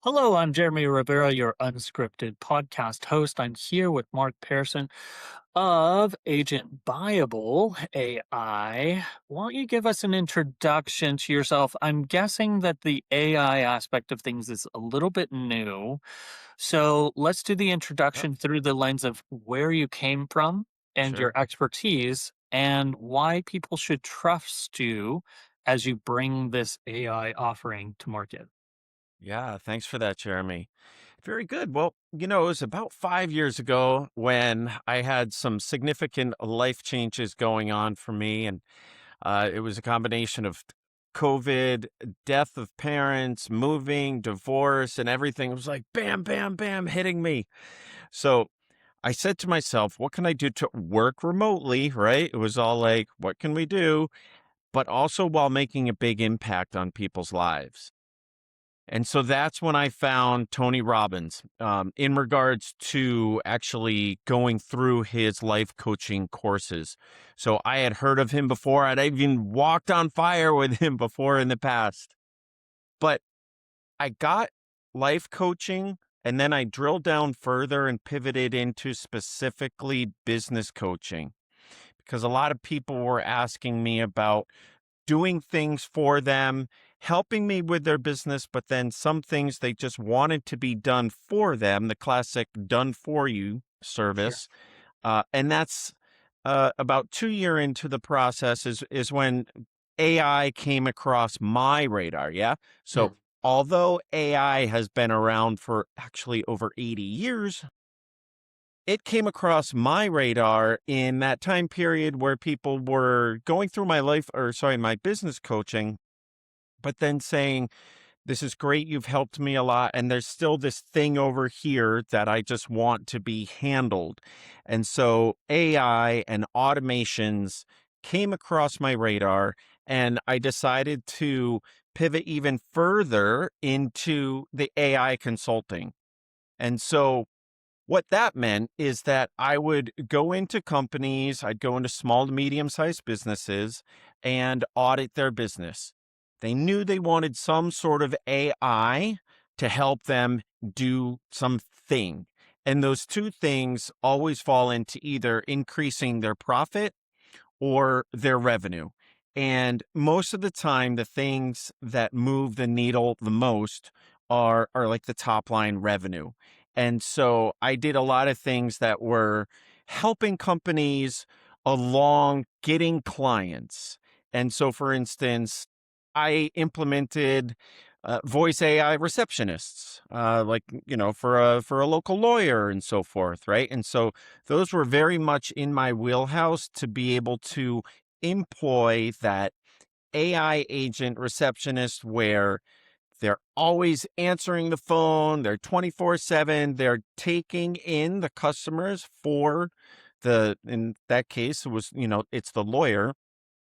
Hello, I'm Jeremy Rivera, your Unscripted podcast host. I'm here with Mark Pearson of Agent Buyable AI. Why don't you give us an introduction to yourself? I'm guessing that the AI aspect of things is a little bit new. So let's do the Yep, introduction through the lens of where you came from and your sure. expertise and why people should trust you as you bring this AI offering to market. Yeah, thanks for that, Jeremy. Very good. Well, it was about 5 years ago when I had some significant life changes going on for me. And it was a combination of COVID, death of parents, moving, divorce, and everything. It was like bam, bam, bam, hitting me. So I said to myself, what can I do to work remotely? Right. It was all like, what can we do? But also while making a big impact on people's lives. And so that's when I found Tony Robbins in regards to actually going through his life coaching courses. So I had heard of him before. I'd even walked on fire with him before in the past. But I got life coaching and then I drilled down further and pivoted into specifically business coaching because a lot of people were asking me about doing things for them, helping me with their business, but then some things they just wanted to be done for them, the classic done for you Sure. service. And that's about 2 year into the process is when AI came across my radar. Yeah. So although AI has been around for actually over 80 years, it came across my radar in that time period where people were going through my business coaching, but then saying, this is great. You've helped me a lot. And there's still this thing over here that I just want to be handled. And so AI and automations came across my radar, and I decided to pivot even further into the AI consulting. And so what that meant is that I would go into companies, I'd go into small to medium sized businesses and audit their business. They knew they wanted some sort of AI to help them do something. And those two things always fall into either increasing their profit or their revenue. And most of the time, the things that move the needle the most are like the top line revenue. And so I did a lot of things that were helping companies along getting clients. And so, for instance, I implemented voice AI receptionists, for a local lawyer and so forth, right? And so those were very much in my wheelhouse to be able to employ that AI agent receptionist where they're always answering the phone, they're 24/7, they're taking in the customers for in that case, it's the lawyer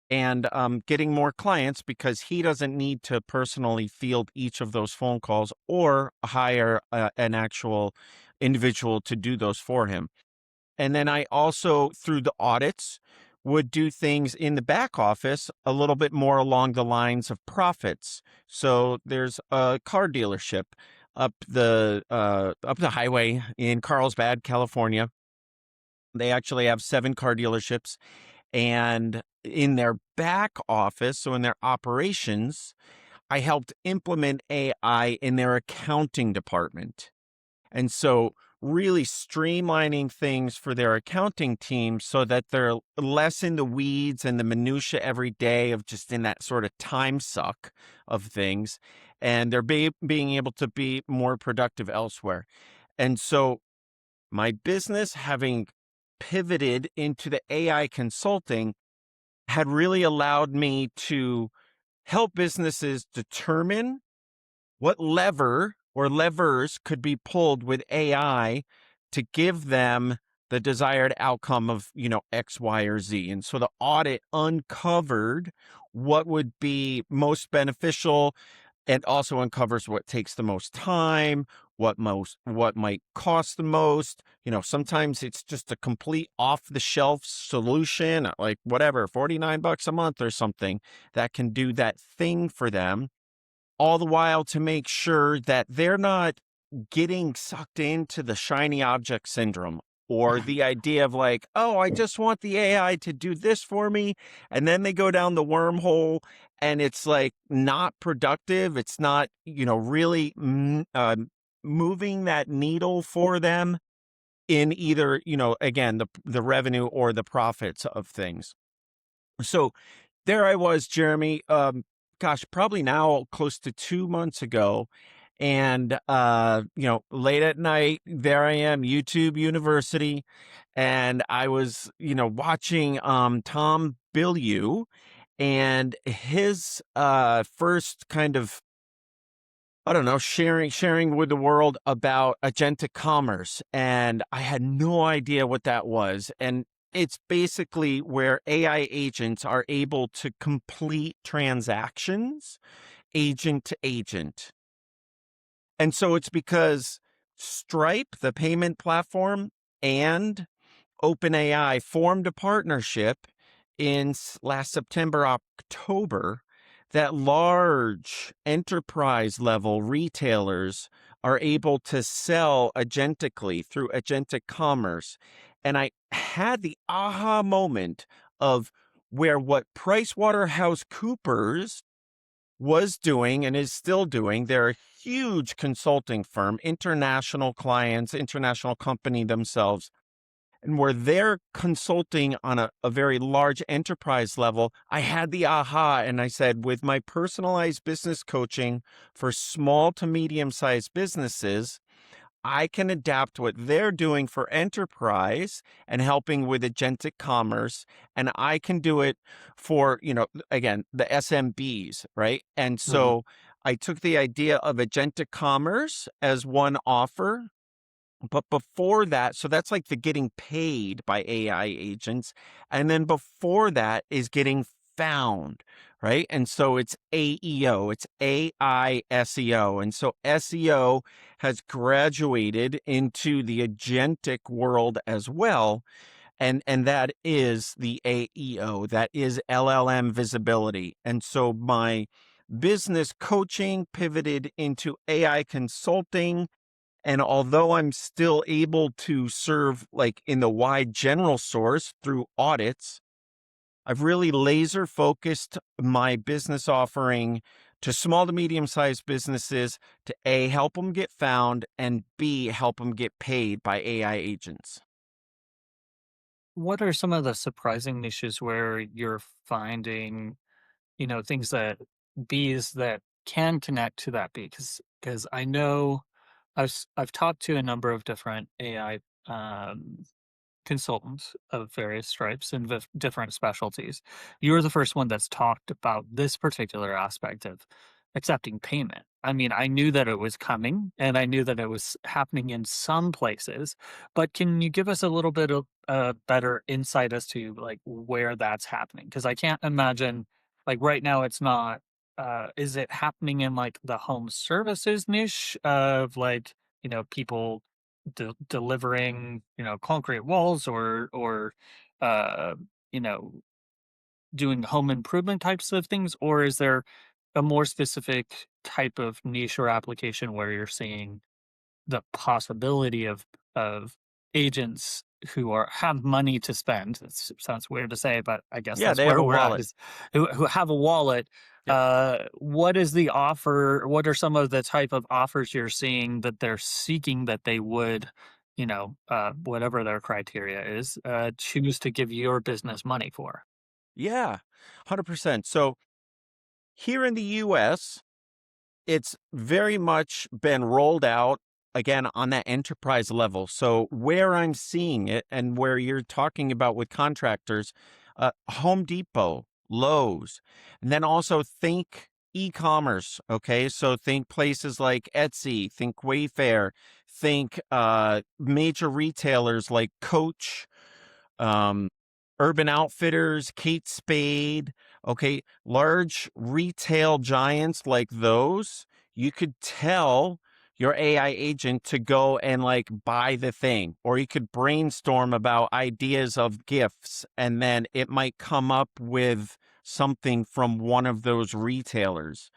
and getting more clients because he doesn't need to personally field each of those phone calls or hire an actual individual to do those for him. And then I also, through the audits, would do things in the back office a little bit more along the lines of profits. So there's a car dealership up the highway in Carlsbad, California. They actually have 7 car dealerships, and in their back office, so in their operations, I helped implement AI in their accounting department. And so really streamlining things for their accounting team so that they're less in the weeds and the minutia every day of just in that sort of time suck of things. And they're being able to be more productive elsewhere. And so my business, having pivoted into the AI consulting, had really allowed me to help businesses determine what lever or levers could be pulled with AI to give them the desired outcome of, X, Y, or Z. And so the audit uncovered what would be most beneficial and also uncovers what takes the most time, what might cost the most. Sometimes it's just a complete off the shelf solution, like whatever, $49 a month or something that can do that thing for them, all the while to make sure that they're not getting sucked into the shiny object syndrome or the idea of like, oh, I just want the AI to do this for me. And then they go down the wormhole and it's like not productive. It's not, really moving that needle for them in either, again, the revenue or the profits of things. So there I was, Jeremy. Gosh, probably now close to 2 months ago. And, late at night, there I am, YouTube University. And I was, watching Tom Bilyeu and his first kind of, I don't know, sharing with the world about agentic commerce. And I had no idea what that was. And it's basically where AI agents are able to complete transactions agent to agent. And so it's because Stripe, the payment platform, and OpenAI formed a partnership in last September, October, that large enterprise level retailers are able to sell agentically through agentic commerce. And I had the aha moment of where what PricewaterhouseCoopers was doing and is still doing. They're a huge consulting firm, international clients, international company themselves, and where they're consulting on a very large enterprise level. I had the aha and I said, with my personalized business coaching for small to medium sized businesses, I can adapt what they're doing for enterprise and helping with agentic commerce. And I can do it for, again, the SMBs, right? And Mhm. so I took the idea of agentic commerce as one offer. But before that, so that's like the getting paid by AI agents. And then before that is getting found, right? And so it's AEO, it's AI SEO. And so SEO has graduated into the agentic world as well. And that is the AEO, that is LLM visibility. And so my business coaching pivoted into AI consulting, and although I'm still able to serve like in the wide general source through audits, I've really laser focused my business offering to small to medium sized businesses to A, help them get found, and B, help them get paid by AI agents. What are some of the surprising niches where you're finding, things that bees that can connect to that bee? Because I know I've talked to a number of different AI consultants of various stripes and different specialties. You're the first one that's talked about this particular aspect of accepting payment. I mean, I knew that it was coming and I knew that it was happening in some places, but can you give us a little bit of better insight as to like where that's happening? Because I can't imagine, like right now, it's not. Is it happening in like the home services niche of like people delivering, concrete walls or uh, you know, doing home improvement types of things, or is there a more specific type of niche or application where you're seeing the possibility of agents who have money to spend. It sounds weird to say, but I guess Yeah, that's they have where a we're at wallet. is who have a wallet. Yep. What is the offer? What are some of the type of offers you're seeing that they're seeking that they would, whatever their criteria is, choose to give your business money for? Yeah, 100%. So here in the US, it's very much been rolled out again on that enterprise level. So where I'm seeing it and where you're talking about with contractors, Home Depot, Lowe's, and then also think e-commerce. Okay. So think places like Etsy, think Wayfair, think major retailers like Coach, um, Urban Outfitters, Kate Spade, okay, large retail giants like those, you could tell your AI agent to go and like buy the thing, or you could brainstorm about ideas of gifts, and then it might come up with something from one of those retailers.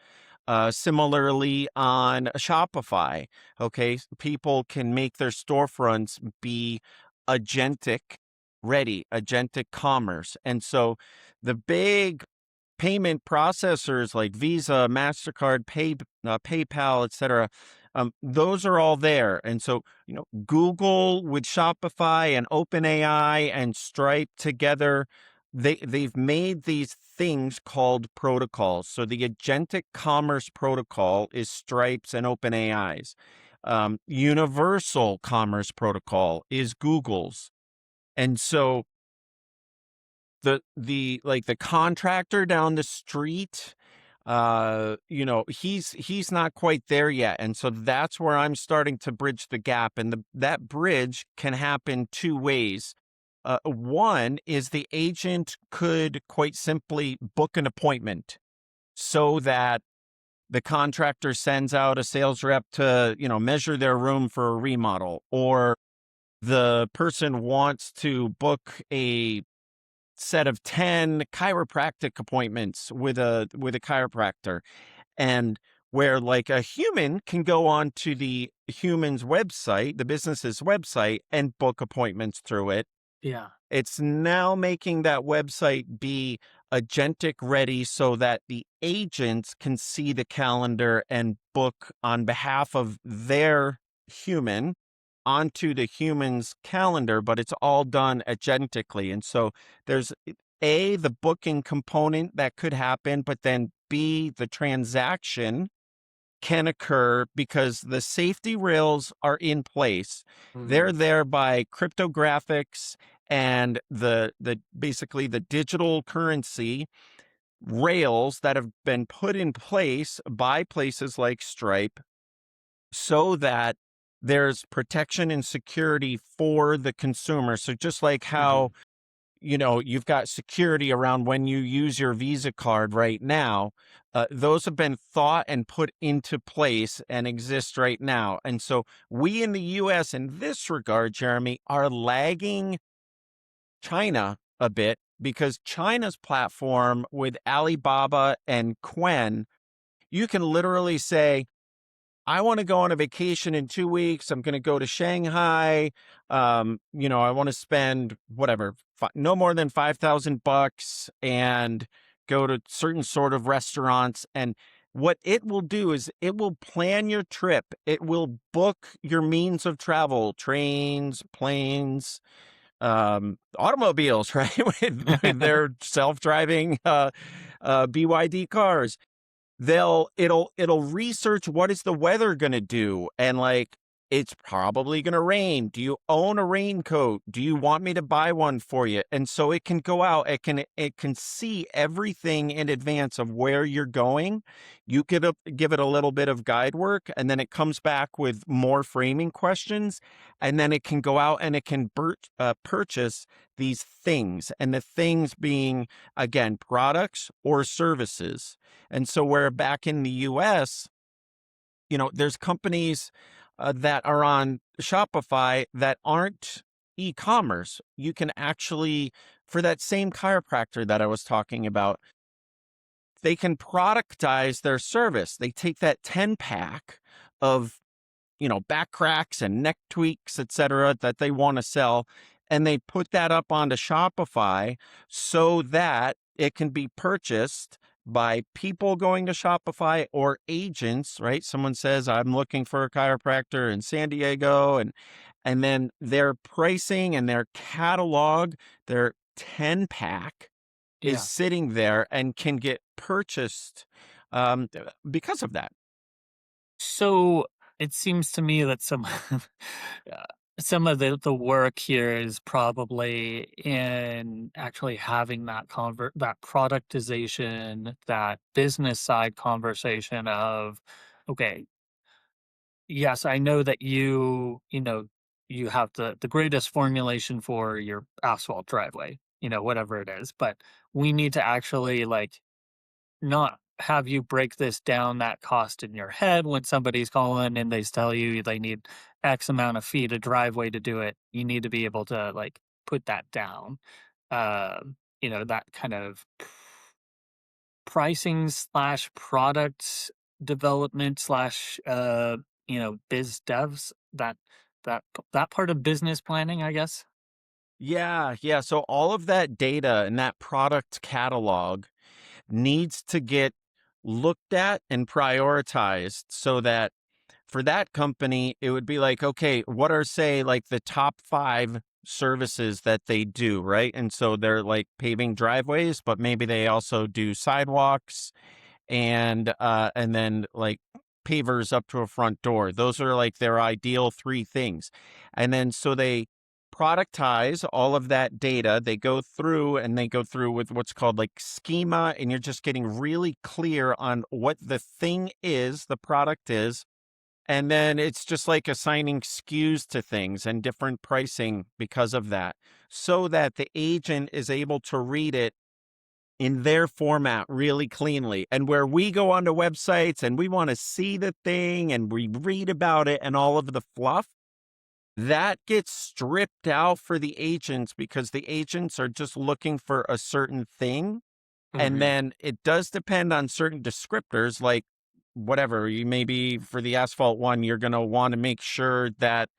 Similarly, on Shopify, okay, people can make their storefronts be agentic ready, agentic commerce. And so the big payment processors like Visa, MasterCard, PayPal, etc. Those are all there. And so, Google with Shopify and OpenAI and Stripe together, they've made these things called protocols. So the Agentic Commerce Protocol is Stripe's and OpenAI's. Universal Commerce Protocol is Google's. And so the contractor down the street, he's not quite there yet. And so that's where I'm starting to bridge the gap. And that bridge can happen two ways. One is the agent could quite simply book an appointment so that the contractor sends out a sales rep to, measure their room for a remodel, or the person wants to book a set of 10 chiropractic appointments with a chiropractor, and where like a human can go on to the human's website, the business's website, and book appointments through it. Yeah. It's now making that website be agentic ready so that the agents can see the calendar and book on behalf of their human onto the human's calendar, but it's all done agentically. And so there's A, the booking component that could happen, but then B, the transaction can occur because the safety rails are in place. They're Mm. there by cryptographics and the basically the digital currency rails that have been put in place by places like Stripe so that there's protection and security for the consumer. So just like how, Mhm. you've got security around when you use your Visa card right now, those have been thought and put into place and exist right now. And so we in the US in this regard, Jeremy, are lagging China a bit because China's platform with Alibaba and Quen, you can literally say, I want to go on a vacation in 2 weeks. I'm going to go to Shanghai. I want to spend whatever, no more than $5,000 and go to certain sort of restaurants. And what it will do is it will plan your trip. It will book your means of travel, trains, planes, automobiles, right? with their self-driving BYD cars. It'll research what is the weather going to do, and like it's probably going to rain. Do you own a raincoat? Do you want me to buy one for you? And so it can go out, it can see everything in advance of where you're going. You could give it a little bit of guide work, and then it comes back with more framing questions, and then it can go out and it can purchase these things, and the things being, again, products or services. And so where back in the US, there's companies that are on Shopify that aren't e-commerce. You can actually, for that same chiropractor that I was talking about, they can productize their service. They take that 10 pack of back cracks and neck tweaks, etc., that they want to sell, and they put that up onto Shopify so that it can be purchased by people going to Shopify or agents, right? Someone says, I'm looking for a chiropractor in San Diego, and then their pricing and their catalog, their 10 pack is Yeah. sitting there and can get purchased because of that. So it seems to me that uh, some of the work here is probably in actually having that productization, that business side conversation of, okay, yes, I know that you have the greatest formulation for your asphalt driveway, whatever it is, but we need to actually like not have you break this down that cost in your head when somebody's calling and they tell you they need X amount of feet of driveway to do it. You need to be able to like put that down. That kind of pricing slash product development slash biz devs, that part of business planning, I guess. Yeah, yeah. So all of that data and that product catalog needs to get looked at and prioritized so that for that company, it would be like, okay, what are, say, like the top 5 services that they do, right? And so they're like paving driveways, but maybe they also do sidewalks and then like pavers up to a front door. Those are like their ideal 3 things. And then so they productize all of that data. They go through and they go through with what's called like schema, and you're just getting really clear on what the thing is, the product is. And then it's just like assigning SKUs to things and different pricing because of that, so that the agent is able to read it in their format really cleanly. And where we go onto websites and we want to see the thing and we read about it and all of the fluff, that gets stripped out for the agents because the agents are just looking for a certain thing. And Hmm. then it does depend on certain descriptors, like whatever you maybe for the asphalt one, you're going to want to make sure that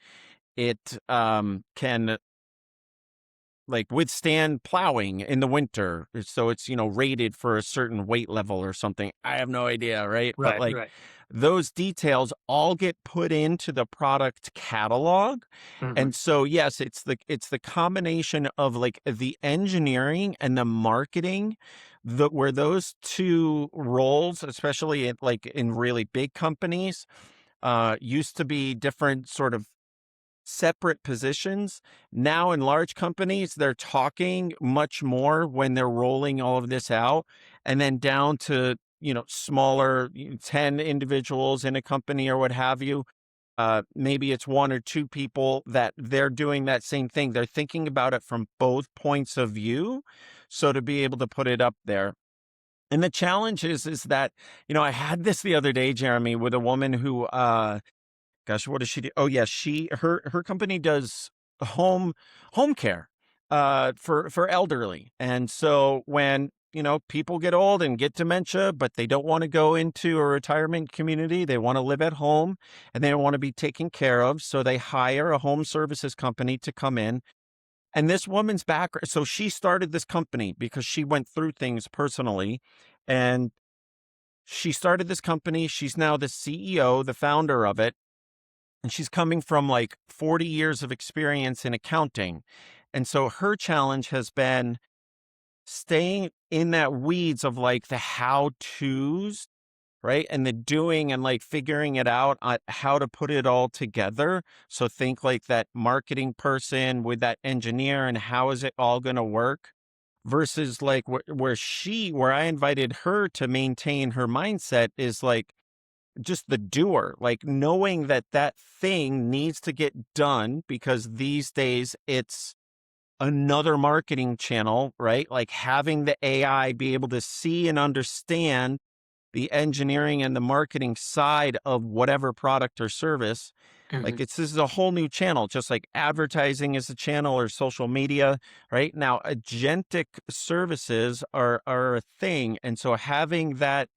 it can like withstand plowing in the winter. So it's, rated for a certain weight level or something. I have no idea, right? But Right, like right. those details all get put into the product catalog. Hmm. And so yes, it's the combination of like the engineering and the marketing, where those two roles, especially in really big companies, used to be different sort of separate positions. Now in large companies, they're talking much more when they're rolling all of this out, and then down to, smaller 10 individuals in a company or what have you. Maybe it's 1 or 2 people that they're doing that same thing. They're thinking about it from both points of view. So to be able to put it up there. And the challenge is that, I had this the other day, Jeremy, with a woman who, gosh, what does she do? Oh, yeah, her company does home home care for elderly. And so when, people get old and get dementia, but they don't want to go into a retirement community, they want to live at home and they don't want to be taken care of, so they hire a home services company to come in. And this woman's background, so she started this company because she went through things personally, and she started this company. She's now the CEO, the founder of it, and she's coming from like 40 years of experience in accounting. And so her challenge has been staying in that weeds of like the how to's, right? And the doing and like figuring it out on how to put it all together. So think like that marketing person with that engineer and how is it all going to work, versus like where I invited her to maintain her mindset is like just the doer, like knowing that that thing needs to get done because these days it's another marketing channel, right? Like having the AI be able to see and understand the engineering and the marketing side of whatever product or service. Hmm. Like this is a whole new channel, just like advertising is a channel or social media, right? Now, agentic services are a thing. And so having that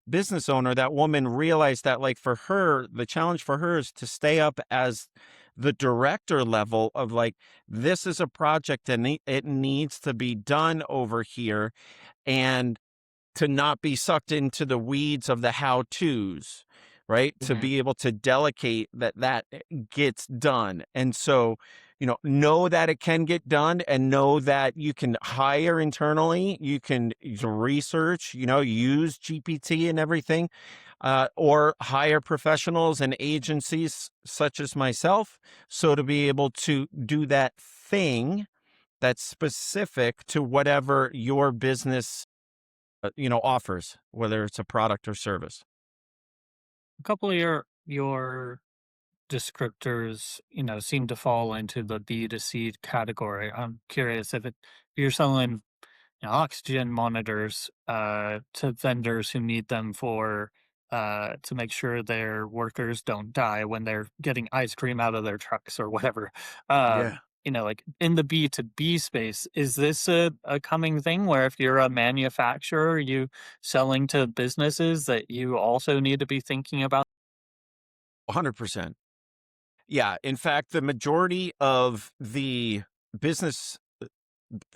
business owner, that woman, realized that like for her, the challenge for her is to stay up as the director level of like, this is a project and it needs to be done over here, and to not be sucked into the weeds of the how to's, right? To Hmm. be able to delegate that gets done. And so, know that it can get done and know that you can hire internally, you can research, use GPT and everything, or hire professionals and agencies such as myself. So to be able to do that thing that's specific to whatever your business offers, whether it's a product or service. A couple of your descriptors, seem to fall into the B2C category. I'm curious if you're selling, oxygen monitors to vendors who need them for to make sure their workers don't die when they're getting ice cream out of their trucks or whatever. Yeah. like in the B2B space, is this a coming thing where if you're a manufacturer, you selling to businesses that you also need to be thinking about? 100%. Yeah. In fact, business,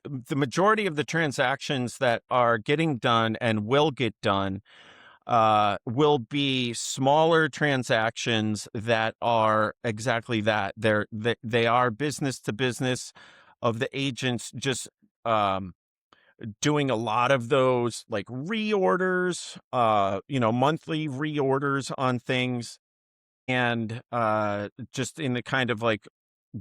the majority of the transactions that are getting done and will get done will be smaller transactions that are exactly that. They are business to business of the agents just um, doing a lot of those like reorders, monthly reorders on things, and just in the kind of like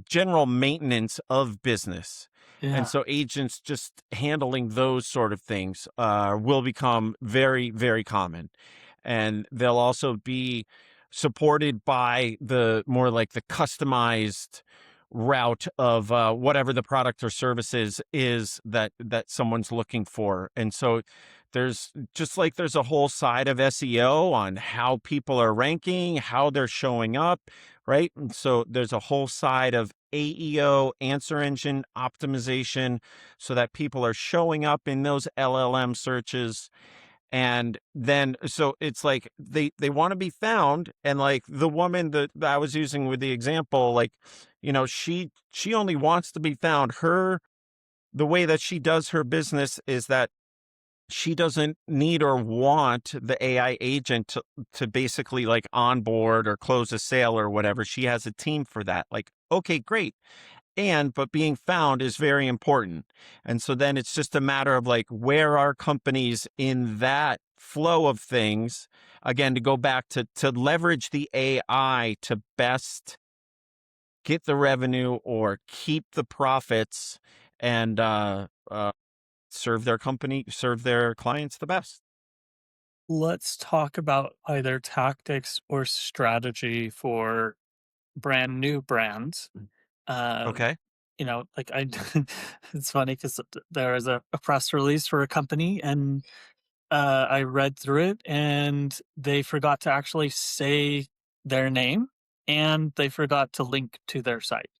general maintenance of business. And Yeah. so agents just handling those sort of things will become very, very common. And they'll also be supported by the more like the customized route of whatever the product or services is that someone's looking for. And so there's a whole side of SEO on how people are ranking, how they're showing up, right? And so there's a whole side of AEO, answer engine optimization, so that people are showing up in those LLM searches. And then, so it's like they want to be found. And like the woman that I was using with the example, like, she only wants to be found. The way that she does her business is that she doesn't need or want the AI agent to basically like onboard or close a sale or whatever. She has a team for that. Like, okay, great. But being found is very important. And so then it's just a matter of like, where are companies in that flow of things? Again, to go back to leverage the AI to best get the revenue or keep the profits and serve their clients the best. Let's talk about either tactics or strategy for brand new brands. Um, Okay. like it's funny because there was a press release for a company, and I read through it, and they forgot to actually say their name, and they forgot to link to their site.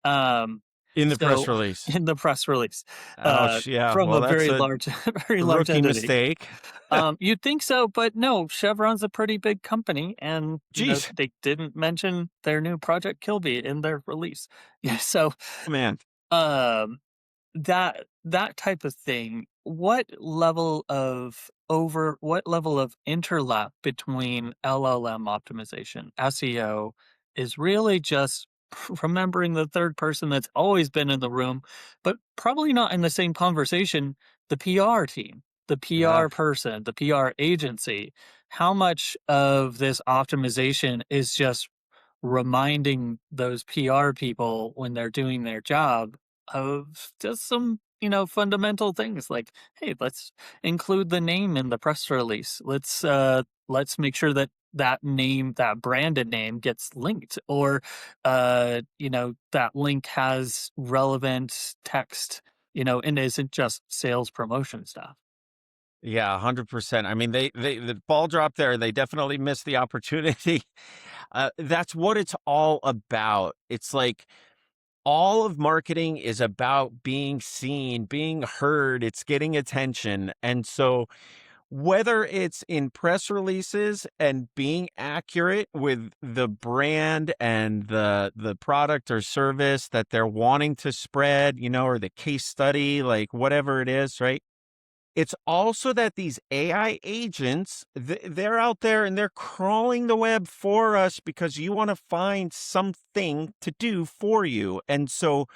Um, In the press so release. in the press release, Ouch. Yeah. from Well, a that's very a large, very large rookie entity. mistake. You'd think so, but no, Chevron's a pretty big company, and Jeez. they didn't mention their new Project Kilby in their release. Yeah, so Man. um, that type of thing. What level of interlap between LLM optimization, SEO, is really just remembering the third person that's always been in the room, but probably not in the same conversation, the PR team, the Yeah. PR person, the PR agency. How much of this optimization is just reminding those PR people when they're doing their job of just some, fundamental things like, hey, let's include the name in the press release. Let's make sure that that name, that branded name gets linked, or that link has relevant text, and isn't just sales promotion stuff. Yeah, 100%. I mean, the ball dropped there. They definitely missed the opportunity. That's what it's all about. It's like all of marketing is about being seen, being heard, it's getting attention. And so whether it's in press releases and being accurate with the brand and the product or service that they're wanting to spread, or the case study, like whatever it is, right? It's also that these AI agents, they're out there and they're crawling the web for us because you want to find something to do for you. And so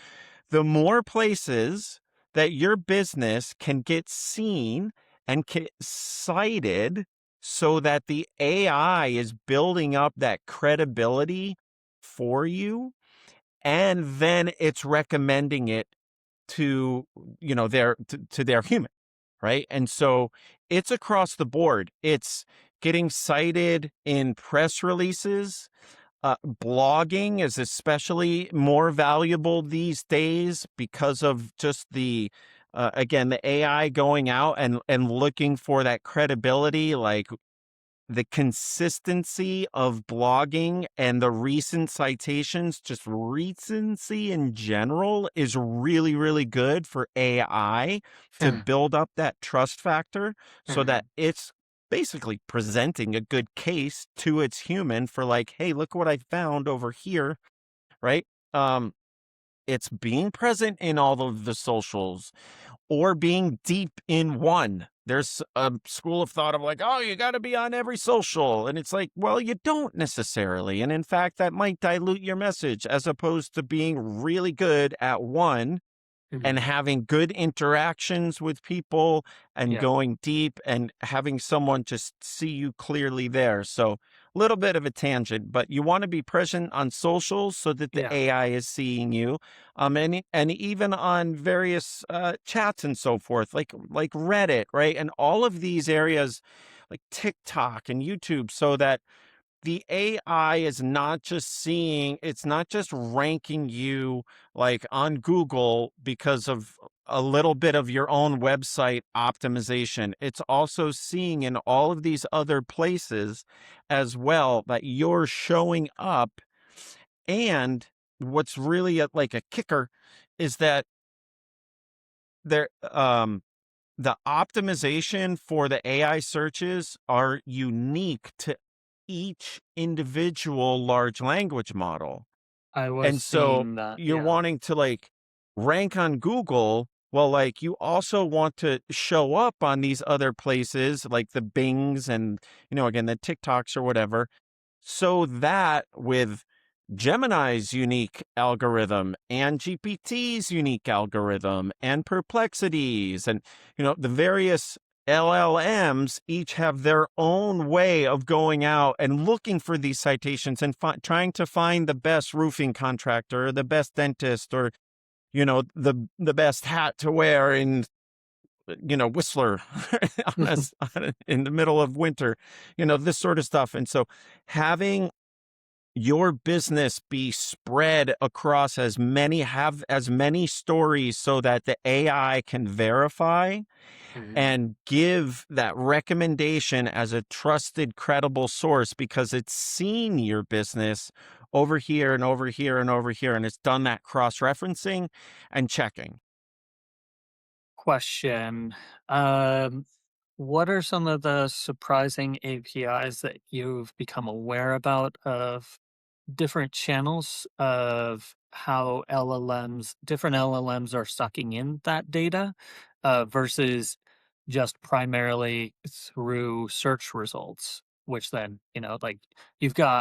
the more places that your business can get seen and get cited so that the AI is building up that credibility for you, and then it's recommending it to, to their human, right? And so it's across the board. It's getting cited in press releases. Blogging is especially more valuable these days because of just again, the AI going out and looking for that credibility. Like, the consistency of blogging and the recent citations, just recency in general, is really, really good for AI to Mm, build up that trust factor so that mhm, it's basically presenting a good case to its human for like, hey, look what I found over here, right? Um, it's being present in all of the socials or being deep in one. There's a school of thought of like, oh, you got to be on every social. And it's like, well, you don't necessarily. And in fact, that might dilute your message as opposed to being really good at one and mhm. having good interactions with people and Yeah, going deep and having someone just see you clearly there. So a little bit of a tangent, but you want to be present on socials so that the yeah. AI is seeing you, and even on various chats and so forth, like Reddit, right, and all of these areas, like TikTok and YouTube, so that the AI is not just seeing, it's not just ranking you like on Google because of a little bit of your own website optimization. It's also seeing in all of these other places as well that you're showing up. And what's really like a kicker is that there, the optimization for the AI searches are unique to each individual large language model. I was And so seeing that, you're yeah. wanting to like rank on Google. Well, like you also want to show up on these other places like the Bings and, again, the TikToks or whatever, so that with Gemini's unique algorithm and GPT's unique algorithm and Perplexity's and the various LLMs each have their own way of going out and looking for these citations and trying to find the best roofing contractor or the best dentist or the best hat to wear in Whistler in the middle of winter, this sort of stuff. And so having your business be spread across have as many stories so that the AI can verify Mhm. and give that recommendation as a trusted, credible source because it's seen your business over here and over here and over here, and it's done that cross-referencing and checking. Question. Um, what are some of the surprising APIs that you've become aware about of different channels of how different LLMs are sucking in that data versus just primarily through search results, which then, like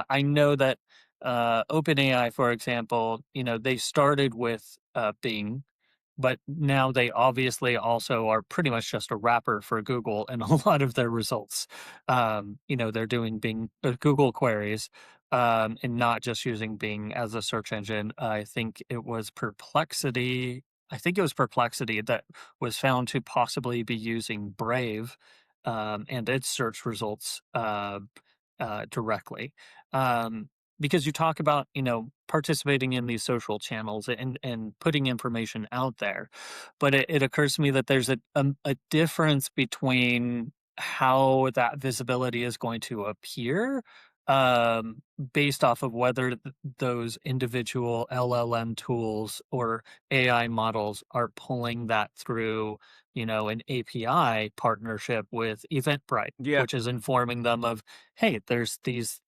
I know that OpenAI, for example, they started with Bing, but now they obviously also are pretty much just a wrapper for Google and a lot of their results. They're doing Bing Google queries and not just using Bing as a search engine. I think it was Perplexity that was found to possibly be using Brave and its search results directly. Um, because you talk about, participating in these social channels and putting information out there. But it occurs to me that there's a difference between how that visibility is going to appear based off of whether those individual LLM tools or AI models are pulling that through, an API partnership with Eventbrite, Yeah. which is informing them of, hey, there's these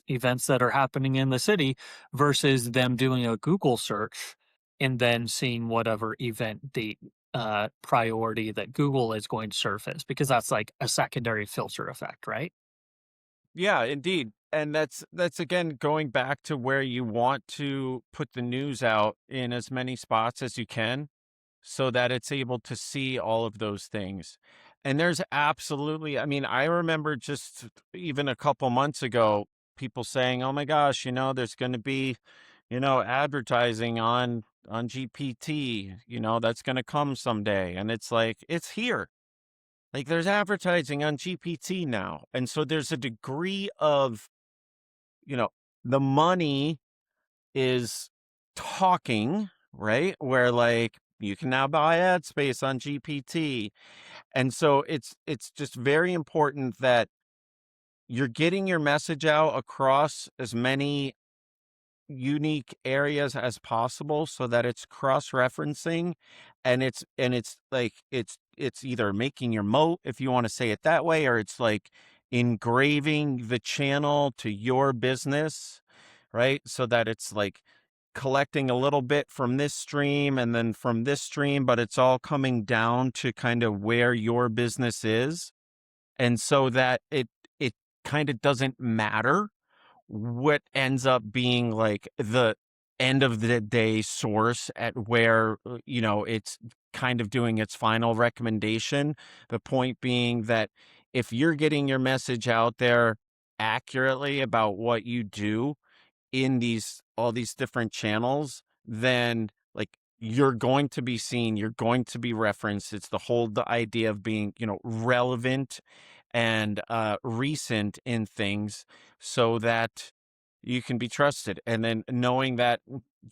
events that are happening in the city versus them doing a Google search and then seeing whatever event date priority that Google is going to surface because that's like a secondary filter effect, right? Yeah, indeed. And that's again going back to where you want to put the news out in as many spots as you can so that it's able to see all of those things. And there's absolutely, I mean, I remember just even a couple months ago, people saying, "Oh my gosh, there's going to be, advertising on GPT, that's going to come someday." And it's like, it's here. Like there's advertising on GPT now. And so there's a degree of, you know, the money is talking, right? Where like you can now buy ad space on GPT. And so it's just very important that you're getting your message out across as many unique areas as possible so that it's cross-referencing, and it's like it's either making your moat, if you want to say it that way, or it's like engraving the channel to your business, right? So that it's like collecting a little bit from this stream and then from this stream, but it's all coming down to kind of where your business is. And so that it kind of doesn't matter what ends up being like the end of the day source at where, it's kind of doing its final recommendation. The point being that if you're getting your message out there accurately about what you do in these all these different channels, then like you're going to be seen, you're going to be referenced. It's the idea of being, relevant and recent in things so that you can be trusted. And then knowing that,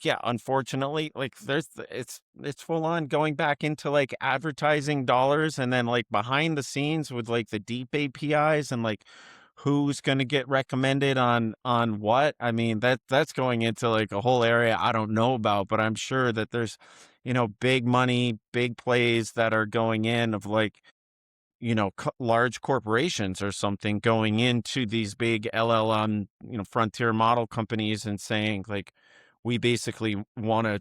yeah, unfortunately, like it's full on going back into like advertising dollars, and then like behind the scenes with like the deep APIs and like who's going to get recommended on what. I mean, that's going into like a whole area I don't know about, but I'm sure that there's, big money, big plays that are going in of like, large corporations or something going into these big LLM, frontier model companies and saying like, we basically want to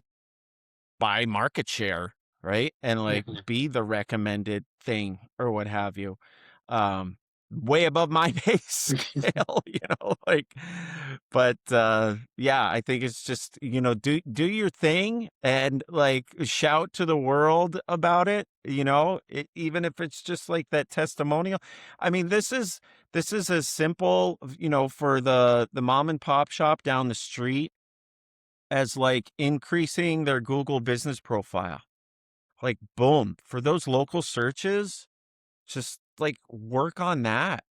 buy market share, right? And like Mhm. be the recommended thing or what have you. Um, Way above my pay scale, like, but yeah, I think it's just, do your thing and like shout to the world about it, even if it's just like that testimonial. I mean, this is as simple, for the mom and pop shop down the street as like increasing their Google business profile. Like, boom, for those local searches, just like work on that,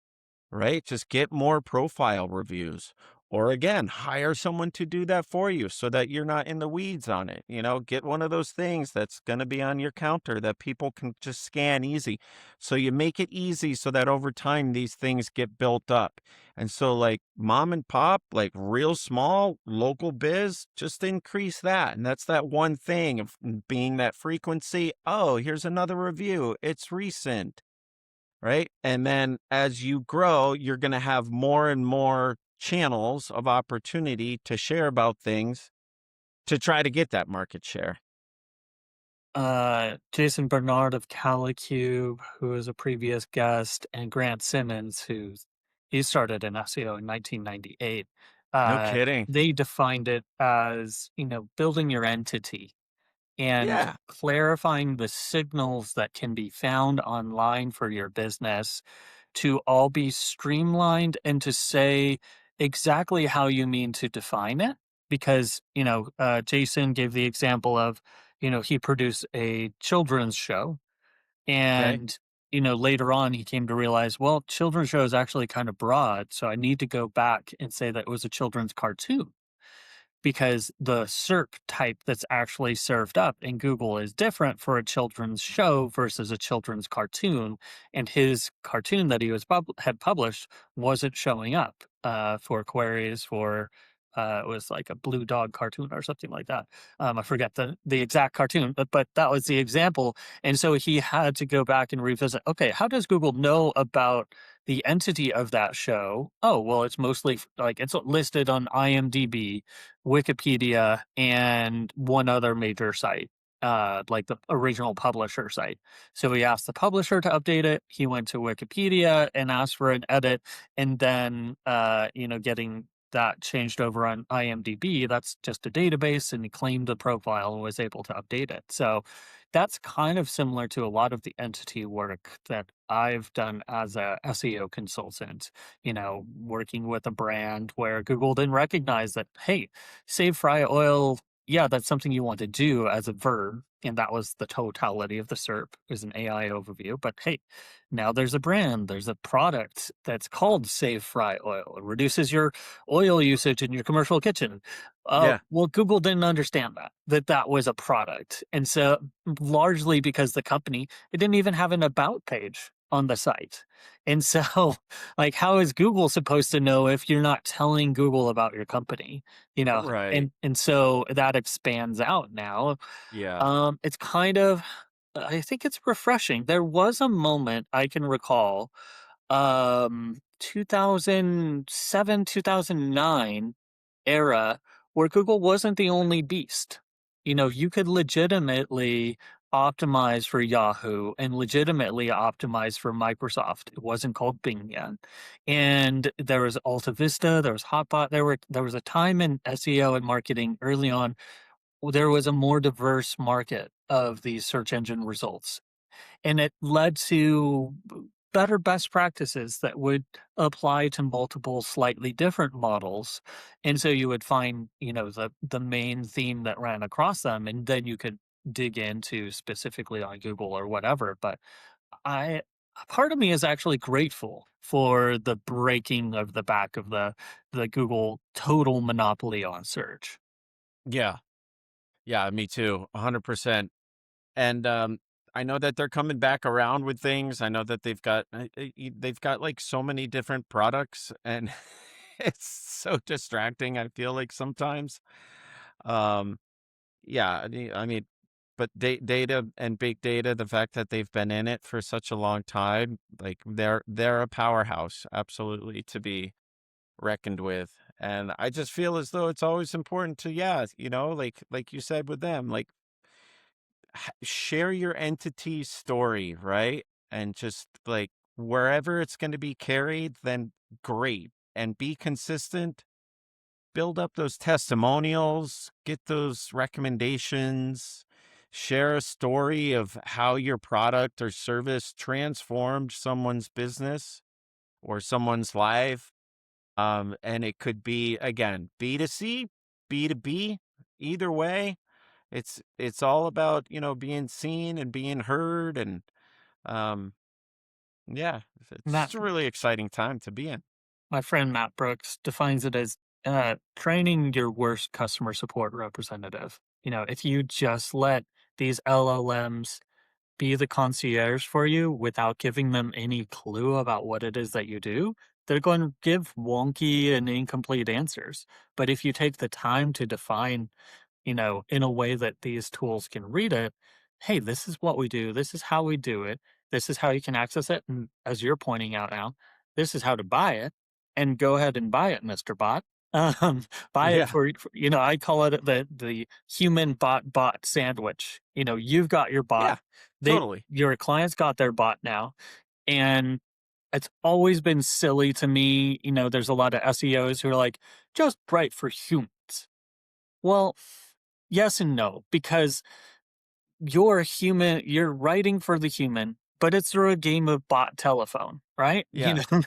right? Just get more profile reviews. Or again, hire someone to do that for you so that you're not in the weeds on it. Get one of those things that's going to be on your counter that people can just scan easy. So you make it easy so that over time these things get built up. And so, like mom and pop, like real small local biz, just increase that. And that's that one thing of being that frequency. Oh, here's another review. It's recent, right? And then as you grow, you're going to have more and more channels of opportunity to share about things to try to get that market share. Jason Bernard of Calicube, who is a previous guest, and Grant Simmons, he started in SEO in 1998. No kidding. They defined it as, building your entity and Yeah. clarifying the signals that can be found online for your business to all be streamlined and to say exactly how you mean to define it. Because, Jason gave the example of, he produced a children's show. Okay. And, later on, he came to realize, well, children's show is actually kind of broad. So I need to go back and say that it was a children's cartoon because the SERP type that's actually served up in Google is different for a children's show versus a children's cartoon. And his cartoon that he had published wasn't showing up for queries for. It was like a blue dog cartoon or something like that. I forget the exact cartoon, but that was the example. And so he had to go back and revisit. Okay, how does Google know about the entity of that show? Oh, well, it's mostly like it's listed on IMDb, Wikipedia, and one other major site, like the original publisher site. So he asked the publisher to update it. He went to Wikipedia and asked for an edit, and then getting that changed over on IMDb. That's just a database, and he claimed the profile and was able to update it. So that's kind of similar to a lot of the entity work that I've done as a SEO consultant, working with a brand where Google didn't recognize that, hey, save fry oil, yeah, that's something you want to do as a verb. And that was the totality of the SERP, is an AI overview. But hey, now there's a brand, there's a product that's called Save Fry Oil. It reduces your oil usage in your commercial kitchen. Yeah. Well, Google didn't understand that was a product. And so largely because the company, it didn't even have an about page. on the site. And so, like, how is Google supposed to know if you're not telling Google about your company? You know, Right. and so that expands out now. Yeah. It's kind of, I think it's refreshing. There was a moment I can recall, 2007, 2009 era where Google wasn't the only beast. You know, you could legitimately optimize for Yahoo and legitimately optimize for Microsoft. It wasn't called Bing yet. And there was Alta Vista, there was Hotbot. There was a time in SEO and marketing early on there was a more diverse market of these search engine results. And it led to better best practices that would apply to multiple slightly different models. And so you would find, you know, the main theme that ran across them, and then you could dig into specifically on Google or whatever. But I part of me is actually grateful for the breaking of the back of the Google total monopoly on search. Yeah. Yeah, me too. 100%. And I know that they're coming back around with things. I know that they've got like so many different products, and it's so distracting. I feel like sometimes. Um, yeah, I mean, but data and big data, the fact that they've been in it for such a long time, like they're a powerhouse, absolutely to be reckoned with. And I just feel as though it's always important to, yeah, like you said with them, like share your entity's story, right? And just like wherever it's going to be carried, then great. And be consistent, build up those testimonials, get those recommendations, share a story of how your product or service transformed someone's business or someone's life. And it could be, again, B2C, B2B, either way it's all about, being seen and being heard, and um yeah, it's Matt just a really exciting time to be in. My friend Matt Brooks defines it as training your worst customer support representative. You know, if you just let these LLMs be the concierge for you without giving them any clue about what it is that you do, they're going to give wonky and incomplete answers. But if you take the time to define, you know, in a way that these tools can read it, hey, this is what we do. This is how we do it. This is how you can access it. And as you're pointing out now, this is how to buy it. And go ahead and buy it, Mr. Bot. Um, buy it Yeah. for, you know, I call it the human bot sandwich. You know, you've got your bot. Yeah, totally. Your clients got their bot now. And it's always been silly to me. You know, there's a lot of SEOs who are like, just write for humans. Well, yes and no, because you're writing for the human, but it's through a game of bot telephone, right? You Yeah, know,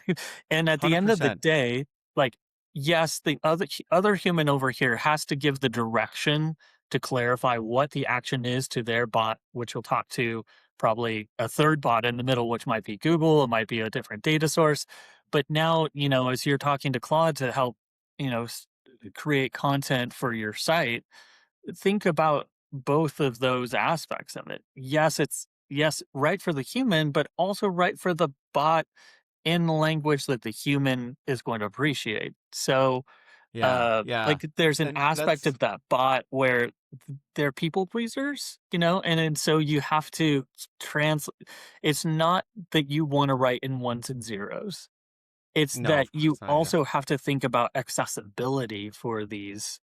and at the end of the 100%. day, like, yes, the other human over here has to give the direction to clarify what the action is to their bot, which will talk to probably a third bot in the middle, which might be Google, it might be a different data source. But now, you know, as you're talking to Claude to help, you know, create content for your site, think about both of those aspects of it. Yes, right for the human, but also right for the bot in the language that the human is going to appreciate. So, Yeah, yeah. like there's an And aspect that's of that bot where they're people pleasers, you know, and so you have to translate. It's not that you want to write in ones and zeros. It's no, that of you course not. Yeah. also have to think about accessibility for these,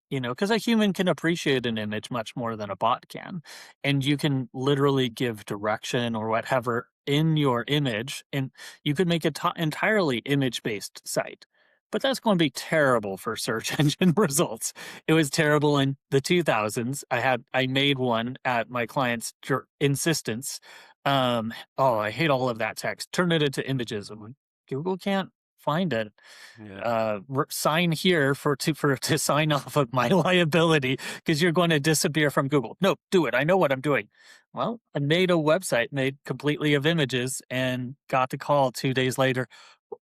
you know, because a human can appreciate an image much more than a bot can. And you can literally give direction or whatever in your image, and you could make it entirely image based site. But that's going to be terrible for search engine results. It was terrible in the 2000s. I made one at my client's insistence. Oh, I hate all of that text. Turn it into images. I'm like, Google can't find it. Yeah. Sign here to sign off of my liability because you're going to disappear from Google. No, do it. I know what I'm doing. Well, I made a website made completely of images and got the call 2 days later.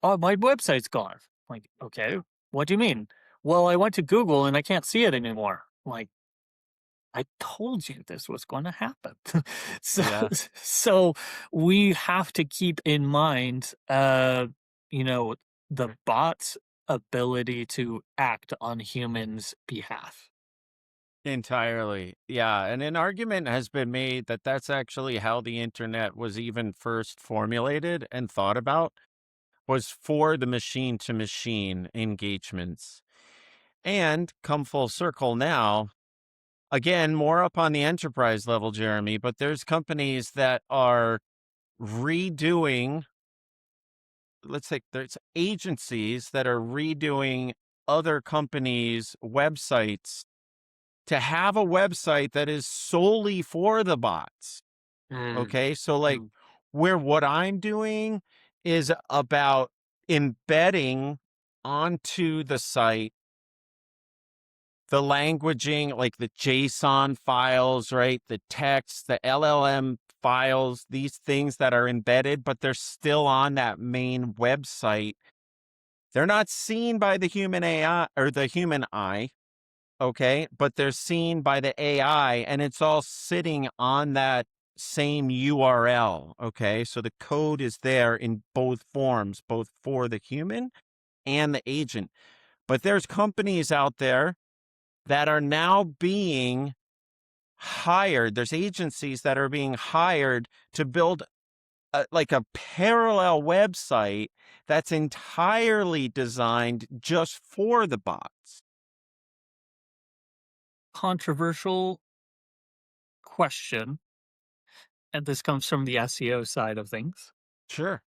Oh, my website's gone. Like, okay, what do you mean? Well, I went to Google and I can't see it anymore. Like, I told you this was going to happen. so, Yeah. so we have to keep in mind, you know, the bot's ability to act on humans' behalf. Entirely. Yeah. And an argument has been made that that's actually how the internet was even first formulated and thought about, was for the machine to machine engagements. And come full circle now, again, more up on the enterprise level, Jeremy, but there's companies that are redoing, let's say there's agencies that are redoing other companies' websites to have a website that is solely for the bots. Mm, Okay. So, like, mm, where what I'm doing is about embedding onto the site the languaging, like the JSON files, right? The text, the LLM files, these things that are embedded, but they're still on that main website. They're not seen by the human AI or the human eye, okay? But they're seen by the AI, and it's all sitting on that same URL, okay? So the code is there in both forms, both for the human and the agent. But there's companies out there that are now being hired. There's agencies that are being hired to build like a parallel website that's entirely designed just for the bots. controversial question, and this comes from the SEO side of things. Sure.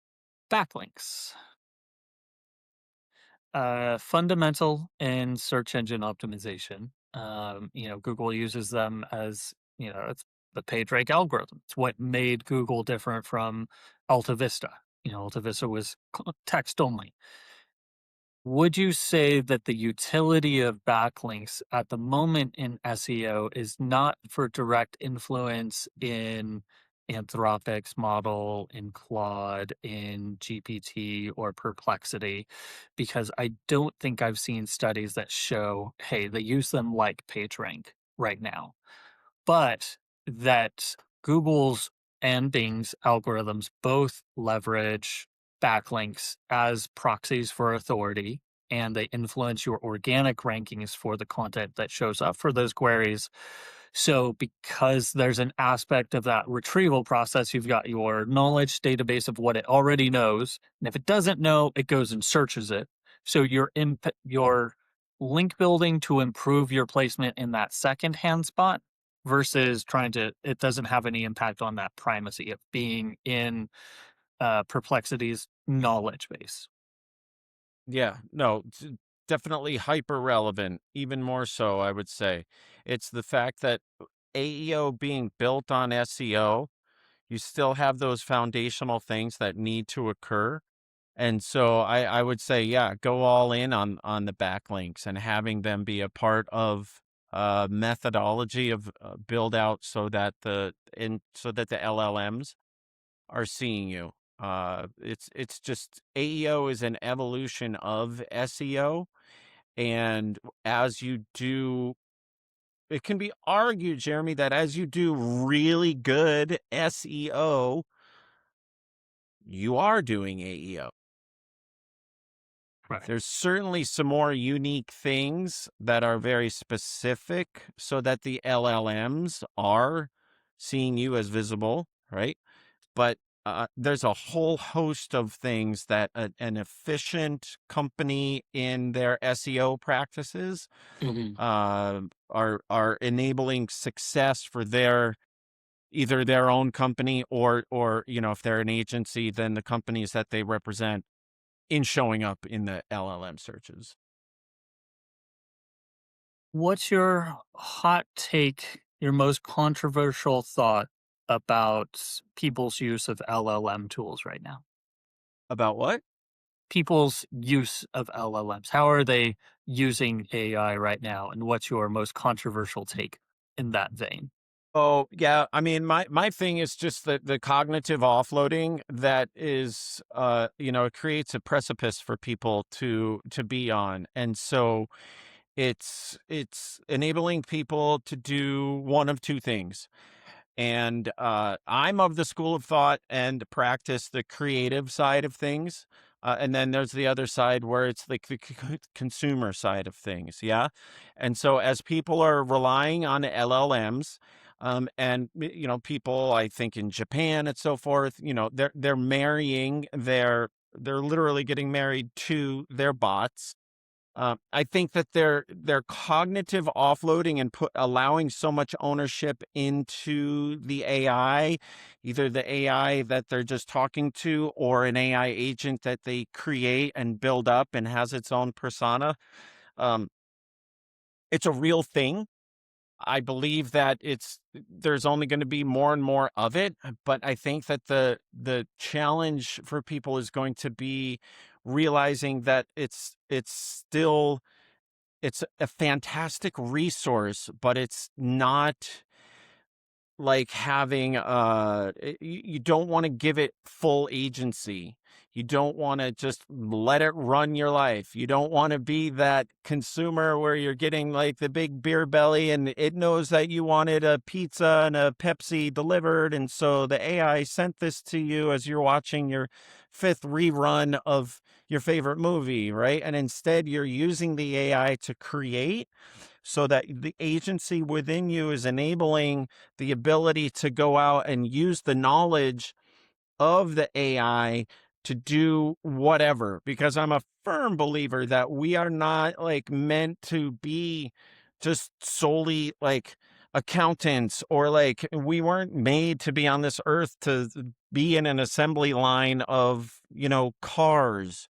Backlinks. Fundamental in search engine optimization. Google uses them as, it's the PageRank algorithm. It's what made Google different from Alta Vista. Alta Vista was text only. Would you say that the utility of backlinks at the moment in SEO is not for direct influence in Anthropic's model, in Claude, in GPT, or Perplexity? Because I don't think I've seen studies that show, hey, they use them like PageRank right now, but that Google's and Bing's algorithms both leverage backlinks as proxies for authority, and they influence your organic rankings for the content that shows up for those queries. So, because there's an aspect of that retrieval process, you've got your knowledge database of what it already knows. And if it doesn't know, it goes and searches it. So, your link building to improve your placement in that second hand spot versus it doesn't have any impact on that primacy of being in Perplexity's knowledge base. Yeah. No, definitely hyper relevant, even more so, I would say. It's the fact that AEO being built on SEO, you still have those foundational things that need to occur. And so I would say, yeah, go all in on the backlinks and having them be a part of methodology of build out so that the LLMs are seeing you. It's just AEO is an evolution of SEO, and as you do, it can be argued, Jeremy, that as you do really good SEO, you are doing AEO. Right. There's certainly some more unique things that are very specific so that the LLMs are seeing you as visible, right? But there's a whole host of things that an efficient company in their SEO practices Mhm. are enabling success for either their own company or if they're an agency, then the companies that they represent in showing up in the LLM searches. What's your hot take, your most controversial thought about people's use of LLM tools right now? About what? People's use of LLMs. How are they using AI right now? And what's your most controversial take in that vein? Oh, yeah. I mean, my thing is just the cognitive offloading that is, it creates a precipice for people to be on. And so It's enabling people to do one of two things. And I'm of the school of thought and practice the creative side of things. And then there's the other side where it's like the consumer side of things. Yeah. And so as people are relying on LLMs, and people, I think in Japan and so forth, they're marrying they're literally getting married to their bots. I think that their cognitive offloading and allowing so much ownership into the AI, either the AI that they're just talking to or an AI agent that they create and build up and has its own persona. Um, it's a real thing. I believe that there's only going to be more and more of it, but I think that the challenge for people is going to be realizing that it's a fantastic resource, but it's not like having you don't want to give it full agency. You don't want to just let it run your life. You don't want to be that consumer where you're getting like the big beer belly and it knows that you wanted a pizza and a Pepsi delivered, and so the AI sent this to you as you're watching your fifth rerun of your favorite movie, right? And instead you're using the AI to create, so that the agency within you is enabling the ability to go out and use the knowledge of the AI to do whatever. Because I'm a firm believer that we are not like meant to be just solely like accountants, or like we weren't made to be on this earth to be in an assembly line of, cars,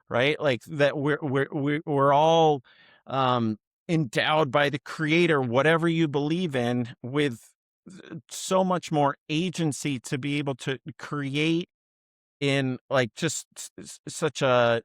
right? Like that we're all um endowed by the creator, whatever you believe in, with so much more agency to be able to create in like just such a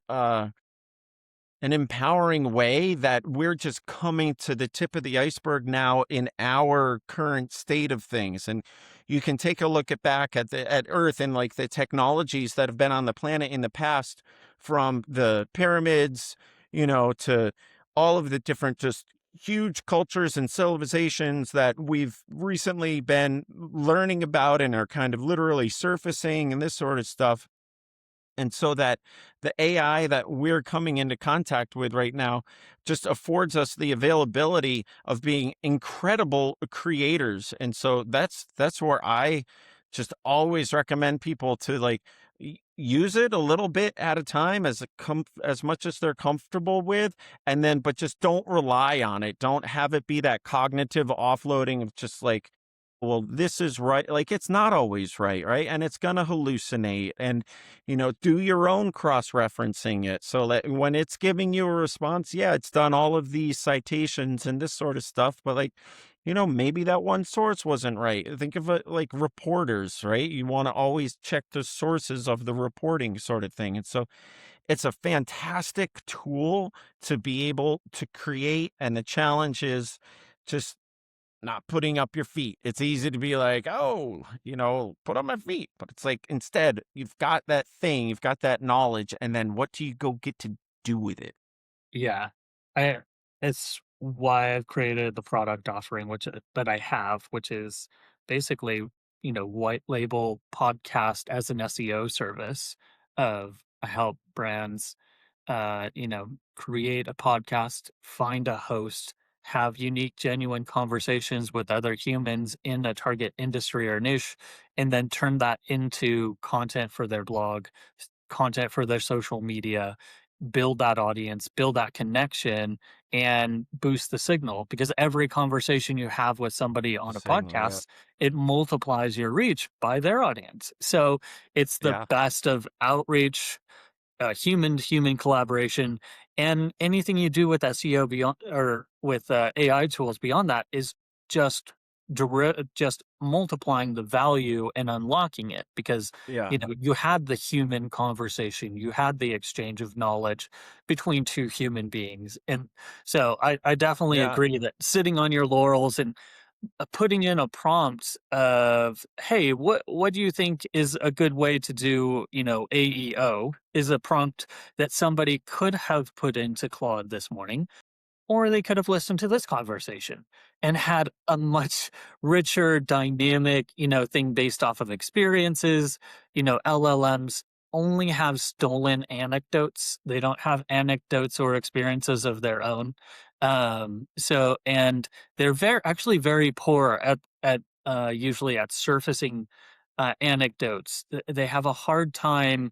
an empowering way that we're just coming to the tip of the iceberg now in our current state of things. And you can take a look back at Earth and like the technologies that have been on the planet in the past, from the pyramids, to all of the different just huge cultures and civilizations that we've recently been learning about and are kind of literally surfacing and this sort of stuff. And so that the AI that we're coming into contact with right now just affords us the availability of being incredible creators. And so that's where I just always recommend people to like use it a little bit at a time, as much as they're comfortable with, and then but just don't rely on it. Don't have it be that cognitive offloading of just like, well, this is right. Like it's not always right, right? And it's going to hallucinate, and do your own cross-referencing it so that when it's giving you a response, yeah, it's done all of these citations and this sort of stuff, but like, maybe that one source wasn't right. Think of it like reporters, right? You want to always check the sources of the reporting, sort of thing. And so it's a fantastic tool to be able to create. And the challenge is just not putting up your feet. It's easy to be like, oh, put on my feet. But it's like, instead, you've got that thing, you've got that knowledge, and then what do you go get to do with it? Yeah. I it's why I've created the product offering that I have, which is basically, white label podcast as an SEO service. Of I help brands create a podcast, find a host, have unique, genuine conversations with other humans in a target industry or niche, and then turn that into content for their blog, content for their social media, build that audience, build that connection, and boost the signal. Because every conversation you have with somebody on a Signal, yeah. podcast, it multiplies your reach by their audience. So it's the Yeah. best of outreach, human to human collaboration, and anything you do with SEO beyond, or with AI tools beyond that, is just just multiplying the value and unlocking it, because Yeah. you had the human conversation, you had the exchange of knowledge between two human beings. And so I definitely Yeah. agree that sitting on your laurels and putting in a prompt of, "Hey, what do you think is a good way to do, AEO?" is a prompt that somebody could have put into Claude this morning. or they could have listened to this conversation and had a much richer, dynamic, thing based off of experiences. LLMs only have stolen anecdotes. They don't have anecdotes or experiences of their own. And they're actually very poor at usually at surfacing anecdotes. They have a hard time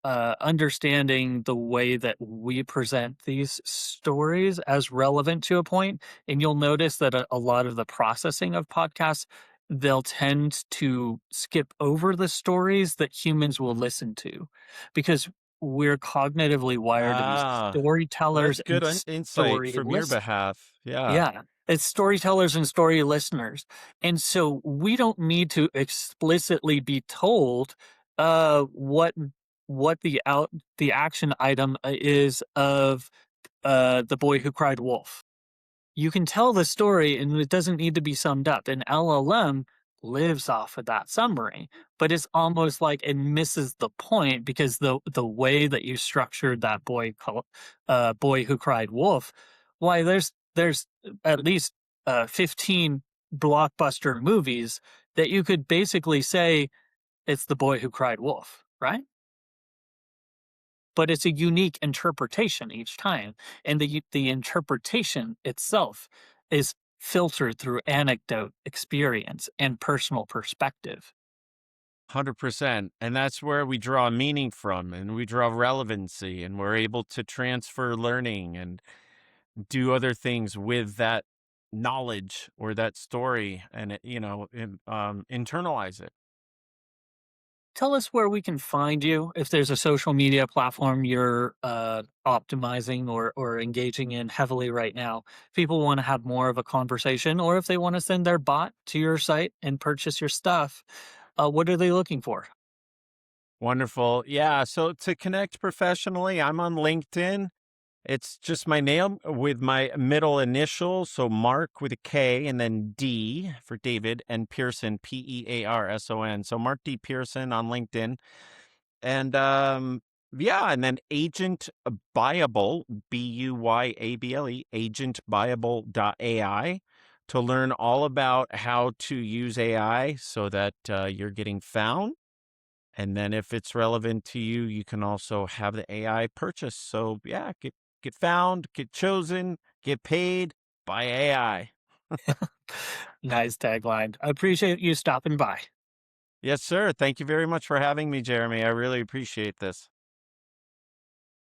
understanding the way that we present these stories as relevant to a point. And you'll notice that a lot of the processing of podcasts, they'll tend to skip over the stories that humans will listen to because we're cognitively wired to be Ah, well, storytellers that's and good insight story from your listeners. behalf. Yeah. Yeah, it's storytellers and story listeners, and so we don't need to explicitly be told, what the action item, is of, The Boy Who Cried Wolf. You can tell the story and it doesn't need to be summed up. An LLM lives off of that summary, but it's almost like it misses the point because the way that you structured that Boy Who Cried Wolf, why there's at least 15 blockbuster movies that you could basically say it's The Boy Who Cried Wolf, right? But it's a unique interpretation each time, and the interpretation itself is filtered through anecdote, experience, and personal perspective. 100%. And that's where we draw meaning from and we draw relevancy and we're able to transfer learning and do other things with that knowledge or that story and internalize it. Tell us where we can find you if there's a social media platform you're optimizing or engaging in heavily right now. If people want to have more of a conversation, or if they want to send their bot to your site and purchase your stuff, what are they looking for? Wonderful. Yeah. So to connect professionally, I'm on LinkedIn. It's just my name with my middle initial. So Mark with a K and then D for David and Pearson, Pearson. So Mark D. Pearson on LinkedIn. And yeah, and then Agent Buyable, Buyable, agentbuyable.ai to learn all about how to use AI so that you're getting found. And then if it's relevant to you, you can also have the AI purchase. So yeah, get found, get chosen, get paid by AI. Nice tagline. I appreciate you stopping by. Yes, sir. Thank you very much for having me, Jeremy. I really appreciate this.